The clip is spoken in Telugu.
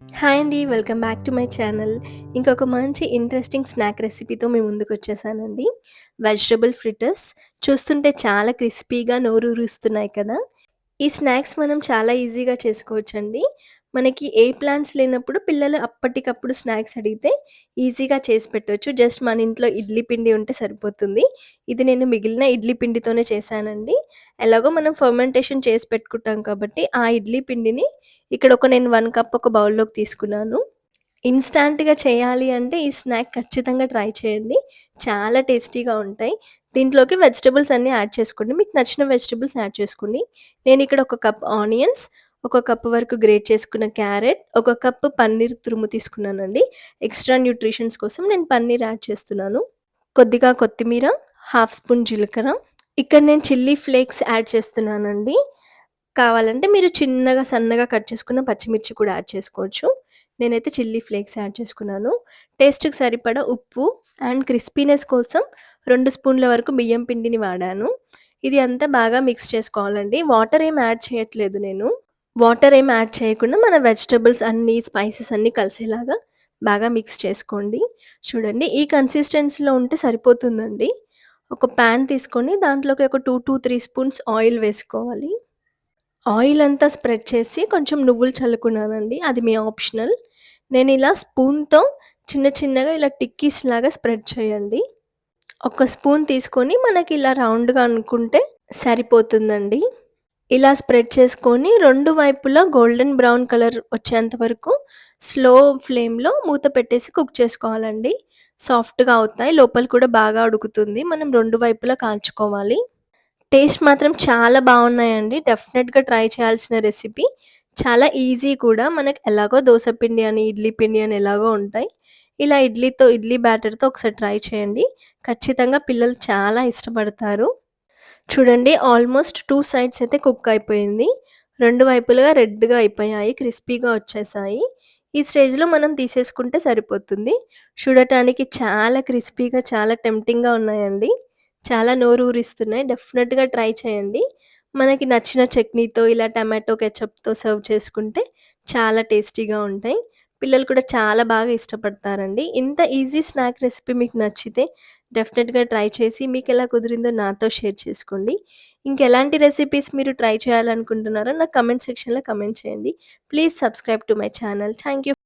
హాయ్ అండి. Welcome back to my channel. ఇంకొక మంచి ఇంట్రెస్టింగ్ స్నాక్ రెసిపీతో మీ ముందుకొచ్చేసానండి. Vegetable fritters. చూస్తుంటే చాలా క్రిస్పీగా నోరూరిస్తున్నాయి కదా! ఈ స్నాక్స్ మనం చాలా ఈజీగా చేసుకోవచ్చండి. మనకి ఏ ప్లాన్స్ లేనప్పుడు పిల్లలు అప్పటికప్పుడు స్నాక్స్ అడిగితే ఈజీగా చేసి పెట్టొచ్చు. జస్ట్ మన ఇంట్లో ఇడ్లీ పిండి ఉంటే సరిపోతుంది. ఇది నేను మిగిలిన ఇడ్లీ పిండితోనే చేశానండి. ఎలాగో మనం ఫర్మెంటేషన్ చేసి పెట్టుకుంటాం కాబట్టి ఆ ఇడ్లీ పిండిని ఇక్కడ నేను 1 కప్ ఒక బౌల్‌లోకి తీసుకున్నాను. ఇన్‌స్టాంట్‌గా చేయాలి అంటే ఈ స్నాక్ ఖచ్చితంగా ట్రై చేయండి. చాలా టేస్టీగా ఉంటాయి. దీంట్లోకి వెజిటబుల్స్ అన్నీ యాడ్ చేసుకోండి. మీకు నచ్చిన వెజిటబుల్స్ యాడ్ చేసుకోండి. నేనిక్కడ ఒక కప్ ఆనియన్స్, ఒక కప్ వరకు గ్రేట్ చేసుకున్న క్యారెట్, ఒక కప్ పన్నీర్ తురుము తీసుకున్నానండి. ఎక్స్‌ట్రా న్యూట్రిషన్స్ కోసం నేను పన్నీర్ యాడ్ చేస్తున్నాను. కొద్దిగా కొత్తిమీర, హాఫ్ స్పూన్ జీలకర్ర. ఇక్కడ నేను చిల్లీ ఫ్లేక్స్ యాడ్ చేస్తున్నానండి. కావాలంటే మీరు చిన్నగా సన్నగా కట్ చేసుకున్న పచ్చిమిర్చి కూడా యాడ్ చేసుకోవచ్చు. నేనైతే చిల్లీ ఫ్లేక్స్ యాడ్ చేసుకున్నాను. టేస్ట్‌కి సరిపడా ఉప్పు అండ్ క్రిస్పీనెస్ కోసం 2 స్పూన్ల వరకు బియ్యం పిండిని వాడాను. ఇది అంతా బాగా మిక్స్ చేసుకోవాలండి. వాటర్ ఏమి యాడ్ చేయట్లేదు నేను. వాటర్ ఏమి యాడ్ చేయకుండా మన వెజిటబుల్స్ అన్నీ, స్పైసెస్ అన్నీ కలిసేలాగా బాగా మిక్స్ చేసుకోండి. చూడండి ఈ కన్సిస్టెన్సీలో ఉంటే సరిపోతుందండి. ఒక పాన్ తీసుకొని దాంట్లోకి ఒక 2-3 స్పూన్స్ ఆయిల్ వేసుకోవాలి. ఆయిల్ అంతా స్ప్రెడ్ చేసి కొంచెం నువ్వులు చల్లుకున్నానండి. అది మీ ఆప్షనల్. నేనిలా స్పూన్‌తో చిన్న చిన్నగా ఇలా టిక్కీస్‌లాగా స్ప్రెడ్ చేయండి. ఒక స్పూన్ తీసుకొని మనకిలా రౌండ్‌గా అనుకుంటే సరిపోతుందండి. ఇలా స్ప్రెడ్ చేసుకొని 2 వైపులా గోల్డెన్ బ్రౌన్ కలర్ వచ్చేంత వరకు స్లో ఫ్లేమ్‌లో మూత పెట్టేసి కుక్ చేసుకోవాలండి. సాఫ్ట్‌గా అవుతాయి. లోపల కూడా బాగా ఉడుకుతుంది. మనం 2 వైపులా కాల్చుకోవాలి. టేస్ట్ మాత్రం చాలా బావున్నాయండి. డెఫినెట్‌గా ట్రై చేయాల్సిన రెసిపీ. చాలా ఈజీ కూడా. మనకు ఎలాగో దోస పిండి అని, ఇడ్లీ పిండి అని ఎలాగో ఉంటాయి. ఇలా ఇడ్లీ బ్యాటర్‌తో ఒకసారి ట్రై చేయండి. ఖచ్చితంగా పిల్లలు చాలా ఇష్టపడతారు. చూడండి ఆల్మోస్ట్ 2 సైడ్స్ అయితే కుక్ అయిపోయింది. 2 వైపులుగా రెడ్‌గా అయిపోయాయి. క్రిస్పీగా వచ్చేసాయి. ఈ స్టేజ్‌లో మనం తీసేసుకుంటే సరిపోతుంది. చూడటానికి చాలా క్రిస్పీగా, చాలా టెంప్టింగ్‌గా ఉన్నాయండి. చాలా నోరూరిస్తున్నాయి. డెఫినిట్‌గా ట్రై చేయండి. మనకి నచ్చిన చట్నీతో ఇలా టమాటో కెచప్‌తో సర్వ్ చేసుకుంటే చాలా టేస్టీగా ఉంటాయి. పిల్లలు కూడా చాలా బాగా ఇష్టపడతారండి. ఇంత ఈజీ స్నాక్ రెసిపీ మీకు నచ్చితే డెఫినిట్‌గా ట్రై చేసి మీకెలా కుదిరిందో నాతో షేర్ చేసుకోండి. ఇంకెలాంటి రెసిపీస్ మీరు ట్రై చేయాలనుకుంటున్నారో నాకు కామెంట్ సెక్షన్‌లో కామెంట్ చేయండి. Please subscribe to my channel. Thank you.